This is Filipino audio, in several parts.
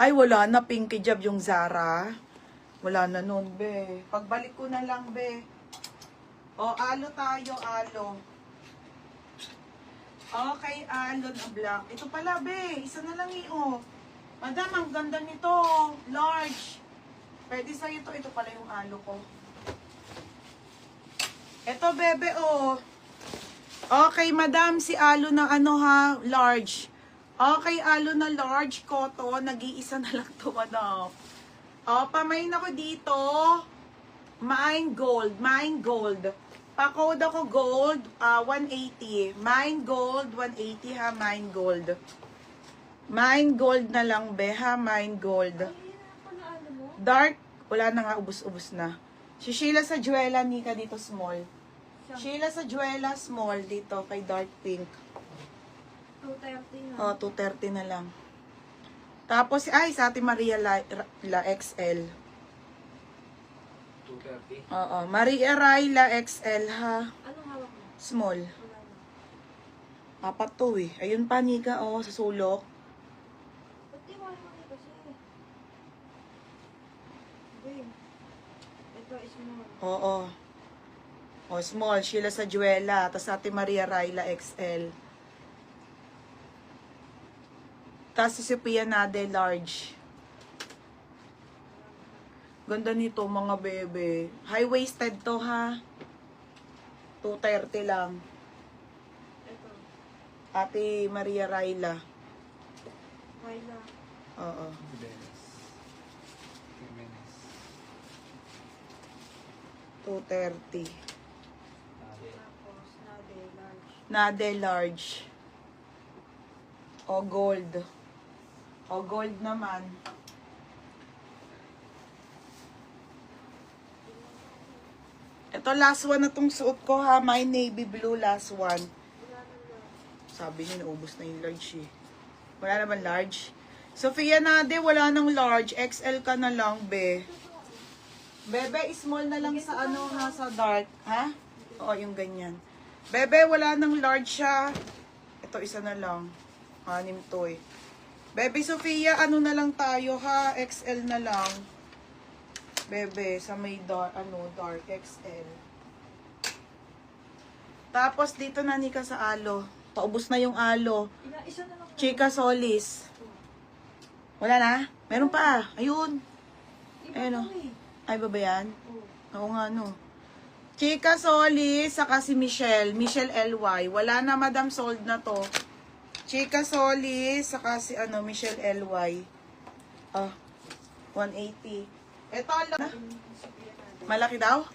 Ay, wala na. Pink hijab yung Zara. Wala na nun, be. Pagbalik ko na lang, be. O, alo tayo, alo. Okay, alo na black. Ito pala, be. Isa na lang o. Madam, ang ganda nito. Large. Pwede sa'yo to. Ito pala yung alo ko. Ito, bebe, o. Okay, madam, si alo na ano ha, large. Okay, alo na large cotton. Nag-iisa na lang to, madam. O, pamain ako dito. Mine gold, mine gold. Pa-code ako gold, 180. Mine gold, 180 ha, mine gold. Mine gold na lang, be ha, mine gold. Dark, wala na nga, ubus-ubus na. Si Sheila sa Juela, Nika, dito small. Sheila sa Juela, small, dito, kay dark pink. 230 na. O, 230 na lang. Tapos, ay, sa Ate Maria la XL. 230. Oo, Maria Rai la XL ha. Anong hawak mo? Small. Wala na. Apat to eh. Ayun pa, Nika, oh, sa sulok. Ba't di mo alam kasi? Babe, ito is more. Oo. O, small. Sheila sa Juela. Tapos Ate Maria Rai la XL. Tapos si Sophia Nade large. Ganda nito mga bebe. High-waisted to ha. 230 lang. Ito, Ate Maria Raila. Kyla. Oo. Jimenez. Jimenez. 230. Tapos, Nade, large. Nade large. O gold. O gold naman. Ito last one na tong suot ko ha. My navy blue last one. Wala na large. Sabi niyo naubos na yung large eh. Wala naman large. Sophia Nade, wala nang large. XL ka na lang, be. Bebe, small na lang sa ano ha, sa dark. Ha? Oo, yung ganyan. Bebe, wala nang large siya. Ito, isa na lang. 6 to eh. Bebe Sophia, ano na lang tayo ha? XL na lang. Bebe, sa may dark, dark XL. Tapos dito na Nika sa alo. Paubos na yung alo. Isa na lang. Chika Solis. Wala na? Meron pa. Ayun. Iba Ayun, oh. to eh. Ay, ba ba yan? Oh. Oo nga, no. Chika Solis, saka si Michelle. Michelle LY. Wala na, madam, sold na to. Chika Solis, saka si Michelle LY. Oh, 180. Ito, na. Malaki daw?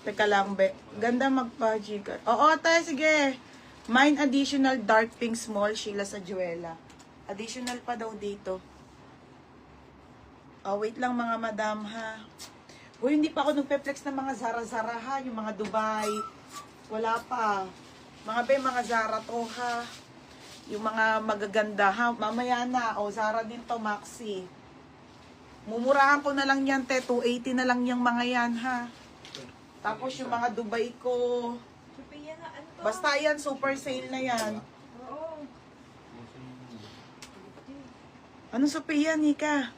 Teka lang, be. Ganda magpa-chika. Oo, tayo, sige. Mine additional dark pink small, Sheila sa Juela. Additional pa daw dito. Oh, wait lang mga madam ha. Uy, hindi pa ako nagpe-flex ng mga Zara-Zara ha. Yung mga Dubai. Wala pa. Mga be, mga Zara to ha. Yung mga magaganda ha. Mamaya na. O, Zara din to, Maxi. Mumurahan ko na lang yan, te. 280 na lang yung mga yan ha. Tapos yung mga Dubai ko. Sophia na, ano to? Basta yan, super sale na yan. Oo. Ano Sophia, Nika?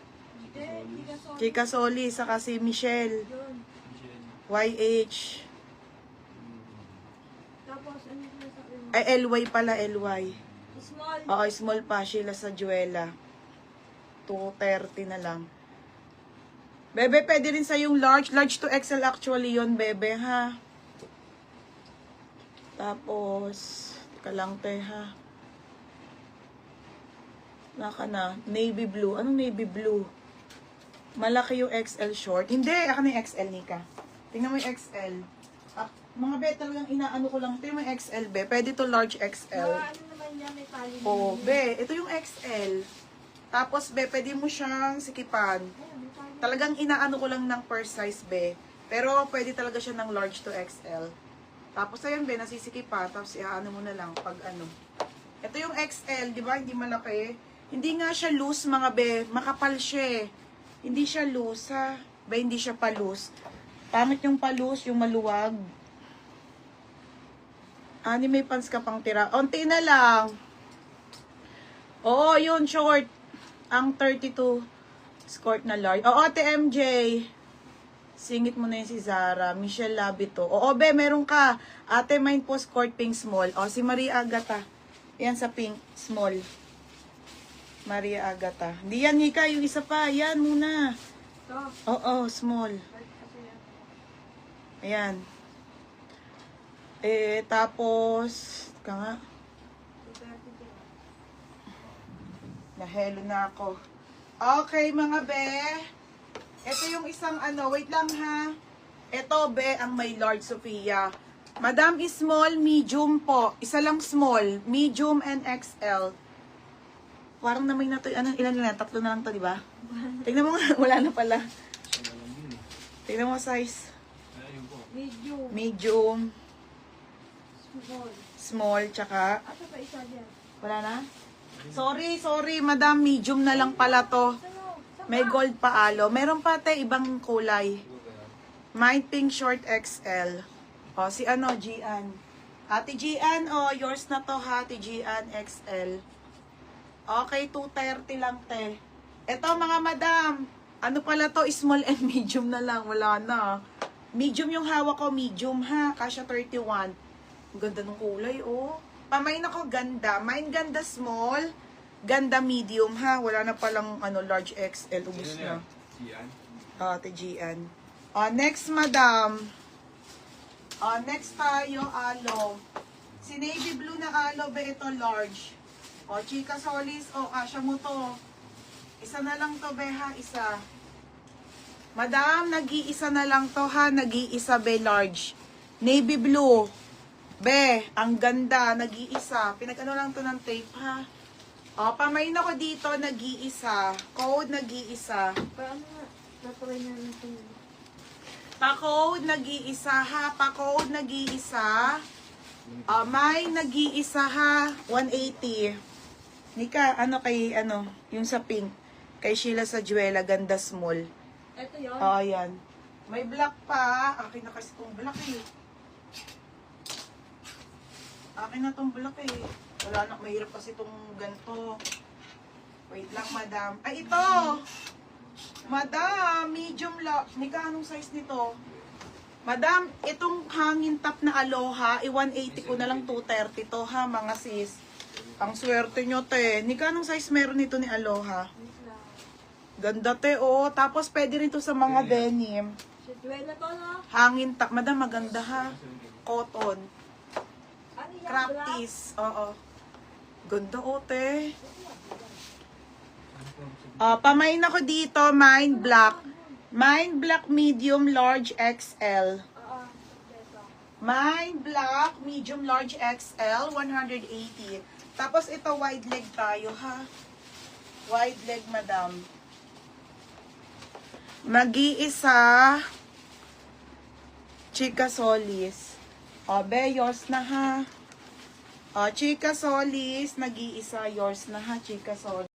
Hindi, hindi ka sorry. Chika Soli, saka si Michelle. Yun. YH. Tapos, ano yung sinasabi mo? Ay, LY pala, LY. Small. Oo, small pa. Sheila sa Juela. 230 na lang. Bebe, pwede rin sa yung large. Large to XL actually yon bebe, ha? Tapos, teka lang, te, ha? Naka na. Navy blue. Anong navy blue? Malaki yung XL short. Hindi, ako na yung XL, Nika. Tingnan mo yung XL. Mga be, talagang inaano ko lang. Tingnan mo yung XL, be. Pwede to large XL. Ano naman yan, may tali. Oo, be. Ito yung XL. Tapos, be, pwede mo siyang sikipan. Ayun, may tali. Talagang inaano ko lang ng first size, be. Pero, pwede talaga siya ng large to XL. Tapos, ayan, be, nasisikipan. Tapos, iaano mo na lang pag ano. Ito yung XL, di ba? Hindi malaki. Hindi nga siya loose, mga be. Makapal siya eh. Hindi siya loose, ha? Be, hindi siya pa-loose. Pangit yung pa-loose, yung maluwag. Ani, may pants ka pang tira. Unti na lang. Oo, yun, short. ang 32 skirt na large. Oo, Ate MJ. Singit mo na yun si Zara. Michelle Labito. Oo, be, meron ka. Ate, mine po skirt pink small. O, si Maria Agata. Yan sa pink small. Maria Agata. Hindi yan, Nika. Yung isa pa. Yan muna. Ito. Oo, small. Kasi yan. Ayan. Tapos, ka nga. 230. Nahelo na ako. Okay, mga be. Ito yung isang wait lang ha. Ito, be, ang may Lord Sophia. Madam is small, medium po. Isa lang small, medium and XL. Parang na may na to. Ilan na? Tatlo na lang to, di ba? Tingnan mo nga, wala na pala. Siya na lang yun eh. Tingnan mo size. Ayun po. Medium. Medium, Small. small, tsaka Asa pa isa dyan? wala na? Sorry, madam, medium na lang pala to. May gold pa alo. Meron pa te ibang kulay. Mine pink short XL. O, si Gian. Ate Gian, yours na to ha, Ate Gian XL. Okay, 230 lang te. Ito mga madam, ano pala to, small and medium na lang, wala na. Medium yung hawak ko, medium ha, kasya 31. Ang ganda ng kulay, oh. Pamain ako ganda. Mine ganda small, ganda medium ha. Wala na palang large XL, ubus na. Siyan. Ate Gian. Next, madam. Next tayo, alo. Si navy blue na alo, be, ito large. Chika Solis, kasya mo to. Isa na lang to, be, ha, isa. Madam, nag-iisa na lang to, ha, nag-iisa, be, large. Navy blue. Be, ang ganda, nag-iisa. Pinag-ano lang to ng tape, ha. Pamain ako dito, nag-iisa. Code, nag-iisa. Paano nga? Natry na natin. Pa-code, nag-iisa ha. Pa-code, nag-iisa. May nag-iisa ha. 180. Nika, yung sa pink. Kay Sheila sa Juela, ganda small. Ito yun. Yan. May black pa. Akin na kasi itong black eh. Akin na itong black eh. Wala na, mahirap kasi itong ganito. Wait lang, madam. Ay, ito! Madam, medium lang. Nika, anong size nito? Madam, itong hangin top na Aloha, 180 ko na lang 230 to ha, mga sis. Ang swerte nyo, te. Nika, anong size meron nito ni Aloha? Ganda, te, oh. Tapos, pwede rin to sa mga denim. Si Duela to, no? Hangin top. Madam, maganda ha. Cotton. Ano yan? Crop Black? tees. Oo. Ganda, oh, te. Pamain ako dito, mine black. Mine black medium large XL. Oo. Ito. Mine black medium large XL 180. Tapos ito wide leg tayo ha. Wide leg, madam. Mag-iisa Chika Solis. Be, yours na ha. Chika Solis, nag-iisa, yours na ha, Chika Solis.